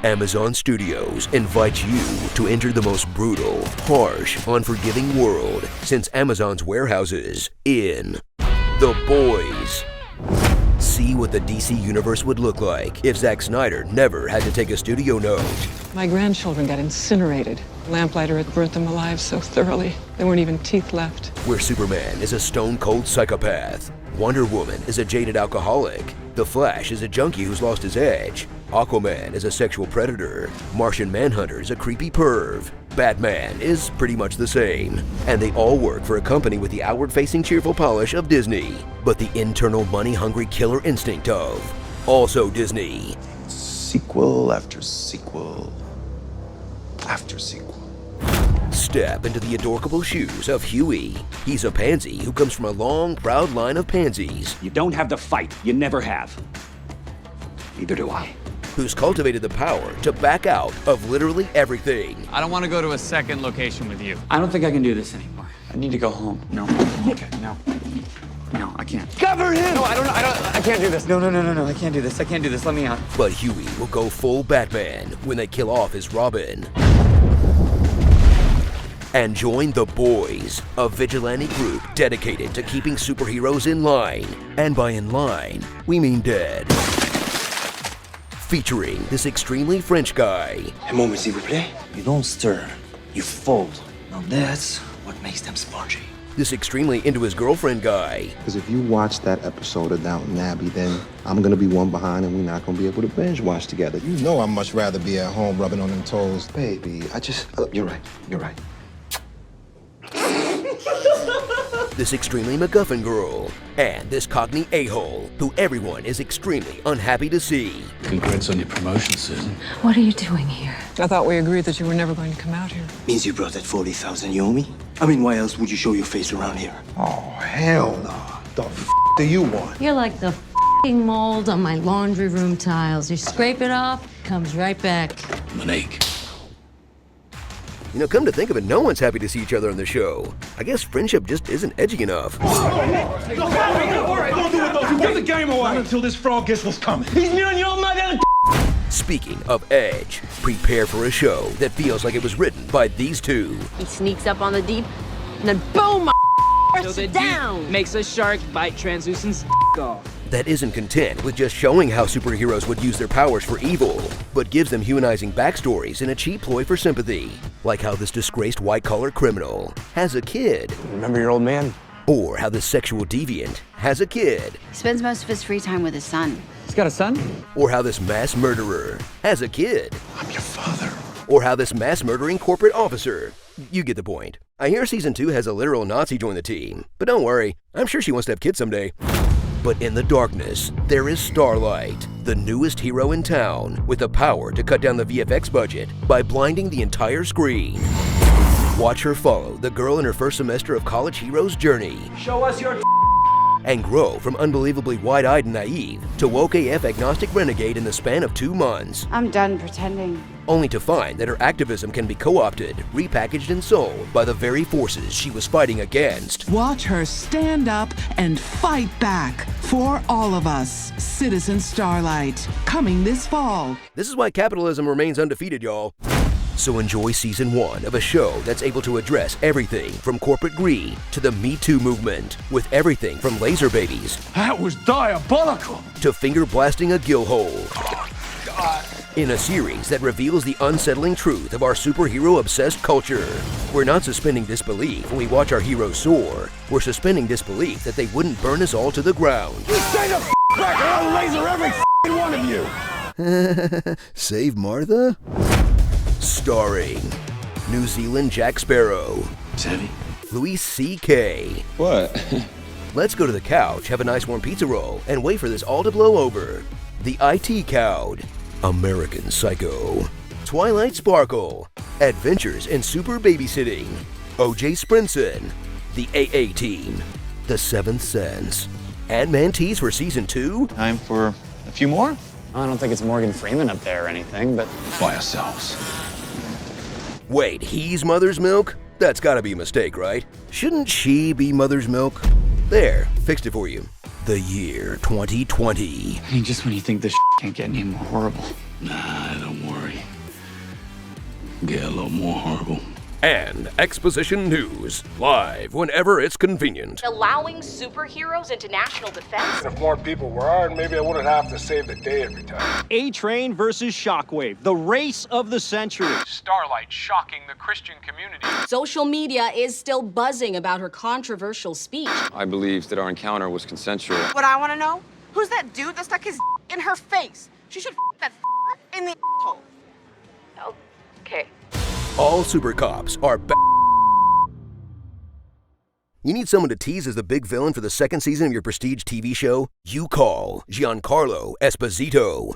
Amazon Studios invites you to enter the most brutal, harsh, unforgiving world since Amazon's warehouses in The Boys. See what the DC Universe would look like if Zack Snyder never had to take a studio note. My grandchildren got incinerated. Lamplighter had burnt them alive so thoroughly, there weren't even teeth left. Where Superman is a stone-cold psychopath. Wonder Woman is a jaded alcoholic. The Flash is a junkie who's lost his edge. Aquaman is a sexual predator. Martian Manhunter is a creepy perv. Batman is pretty much the same. And they all work for a company with the outward-facing cheerful polish of Disney, but the internal money-hungry killer instinct of also Disney. Sequel after sequel after sequel. Step into the adorable shoes of Huey. He's a pansy who comes from a long, proud line of pansies. You don't have the fight. You never have. Neither do I. Who's cultivated the power to back out of literally everything. I don't want to go to a second location with you. I don't think I can do this anymore. I need to go home. No. Okay, no. No, I can't. Cover him! No, I can't do this. No, I can't do this. I can't do this. Let me out. But Huey will go full Batman when they kill off his Robin. And join The Boys, a vigilante group dedicated to keeping superheroes in line. And by in line, we mean dead. Featuring this extremely French guy. Un moment, s'il vous plaît. You don't stir, you fold. Now that's what makes them spongy. This extremely into his girlfriend guy. Because if you watch that episode of Downton Abbey, then I'm gonna be one behind and we're not gonna be able to binge watch together. You know I'd much rather be at home rubbing on them toes. Baby, you're right. This extremely MacGuffin girl, and this cockney a-hole, who everyone is extremely unhappy to see. Congrats on your promotion, Susan. What are you doing here? I thought we agreed that you were never going to come out here. Means you brought that 40,000 you owe me? I mean, why else would you show your face around here? Oh, hell no. The f do you want? You're like the f***ing mold on my laundry room tiles. You scrape it off, comes right back. Monique. You know, come to think of it, no one's happy to see each other on the show. I guess friendship just isn't edgy enough. Don't do it, though. Give the game away. Not until this frog gets what's coming. He's me on your mother. Speaking of edge, prepare for a show that feels like it was written by these two. He sneaks up on the deep, and then boom, so the down. Makes a shark bite translucent's off. That isn't content with just showing how superheroes would use their powers for evil, but gives them humanizing backstories in a cheap ploy for sympathy. Like how this disgraced white-collar criminal has a kid. Remember your old man? Or how this sexual deviant has a kid. He spends most of his free time with his son. He's got a son? Or how this mass murderer has a kid. I'm your father. Or how this mass-murdering corporate officer. You get the point. I hear season 2 has a literal Nazi join the team, but don't worry, I'm sure she wants to have kids someday. But in the darkness, there is Starlight, the newest hero in town, with the power to cut down the VFX budget by blinding the entire screen. Watch her follow the girl in her first semester of college hero's journey. Show us your and grow from unbelievably wide-eyed and naive to woke AF agnostic renegade in the span of 2 months. I'm done pretending. Only to find that her activism can be co-opted, repackaged, and sold by the very forces she was fighting against. Watch her stand up and fight back for all of us. Citizen Starlight, coming this fall. This is why capitalism remains undefeated, y'all. So enjoy season 1 of a show that's able to address everything from corporate greed to the Me Too movement, with everything from laser babies. That was diabolical. To finger blasting a gill hole. Oh, God. In a series that reveals the unsettling truth of our superhero-obsessed culture. We're not suspending disbelief when we watch our heroes soar. We're suspending disbelief that they wouldn't burn us all to the ground. Just stay the f*** back or I'll laser every one of you. Save Martha? Starring New Zealand Jack Sparrow. Savvy? Louis C.K. What? Let's go to the couch, have a nice warm pizza roll, and wait for this all to blow over. The IT Cowed. American Psycho. Twilight Sparkle. Adventures in Super Babysitting. O.J. Sprinson. The AA Team. The Seventh Sense. Ant-Man tease for season 2? Time for a few more? I don't think it's Morgan Freeman up there or anything, but... By ourselves. Wait, he's Mother's Milk? That's gotta be a mistake, right? Shouldn't she be Mother's Milk? There, fixed it for you. The year 2020. I mean, just when you think this can't get any more horrible. Nah, don't worry. Get a little more horrible. And exposition news, live whenever it's convenient. Allowing superheroes into national defense? If more people were armed, maybe I wouldn't have to save the day every time. A-Train versus Shockwave, the race of the century. Starlight shocking the Christian community. Social media is still buzzing about her controversial speech. I believe that our encounter was consensual. What I want to know? Who's that dude that stuck his in her face? She should that in the asshole. Okay. All super cops are back. You need someone to tease as the big villain for the second season of your prestige TV show? You call Giancarlo Esposito.